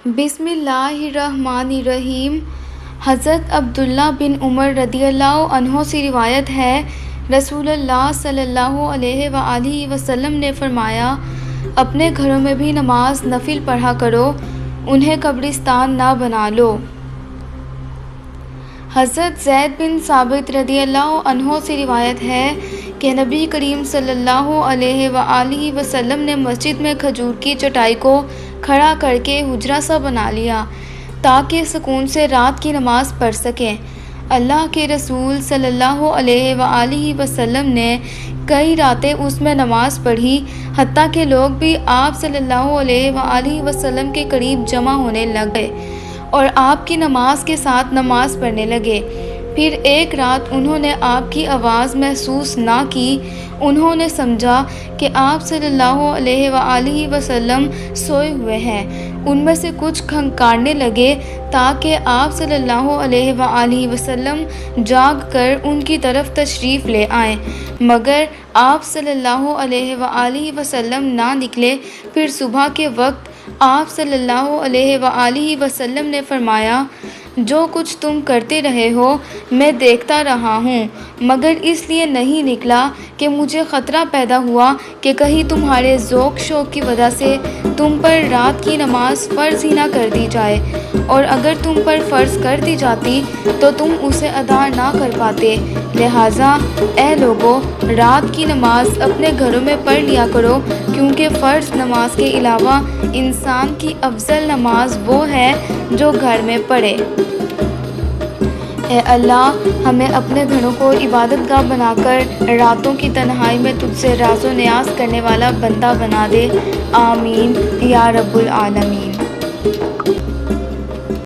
بسم اللہ الرحمن الرحیم۔ حضرت عبداللہ بن عمر رضی اللہ عنہ سے روایت ہے، رسول اللہ صلی اللہ علیہ وآلہ وسلم نے فرمایا، اپنے گھروں میں بھی نماز نفل پڑھا کرو، انہیں قبرستان نہ بنا لو۔ حضرت زید بن ثابت رضی اللہ عنہ سے روایت ہے کہ نبی کریم صلی اللہ علیہ وآلہ وسلم نے مسجد میں کھجور کی چٹائی کو کھڑا کر کے حجرہ سا بنا لیا تاکہ سکون سے رات کی نماز پڑھ سکیں۔ اللہ کے رسول صلی اللہ علیہ وآلہ وسلم نے کئی راتیں اس میں نماز پڑھی، حتیٰ کہ لوگ بھی آپ صلی اللہ علیہ وآلہ وسلم کے قریب جمع ہونے لگ گئے اور آپ کی نماز کے ساتھ نماز پڑھنے لگے۔ پھر ایک رات انہوں نے آپ کی آواز محسوس نہ کی، انہوں نے سمجھا کہ آپ صلی اللہ علیہ وآلہ وسلم سوئے ہوئے ہیں۔ ان میں سے کچھ کھنکارنے لگے تاکہ آپ صلی اللہ علیہ وآلہ وسلم جاگ کر ان کی طرف تشریف لے آئیں، مگر آپ صلی اللہ علیہ وآلہ وسلم نہ نکلے۔ پھر صبح کے وقت آپ صلی اللہ علیہ وآلہ وسلم نے فرمایا، جو کچھ تم کرتے رہے ہو میں دیکھتا رہا ہوں، مگر اس لیے نہیں نکلا کہ مجھے خطرہ پیدا ہوا کہ کہیں تمہارے ذوق شوق کی وجہ سے تم پر رات کی نماز فرض ہی نہ کر دی جائے، اور اگر تم پر فرض کر دی جاتی تو تم اسے ادا نہ کر پاتے۔ لہٰذا اے لوگو، رات کی نماز اپنے گھروں میں پڑھ لیا کرو، کیونکہ فرض نماز کے علاوہ انسان کی افضل نماز وہ ہے جو گھر میں پڑھے۔ اے اللہ، ہمیں اپنے گھروں کو عبادت گاہ بنا کر راتوں کی تنہائی میں تجھ سے راز و نیاز کرنے والا بندہ بنا دے، آمین یا رب العالمین۔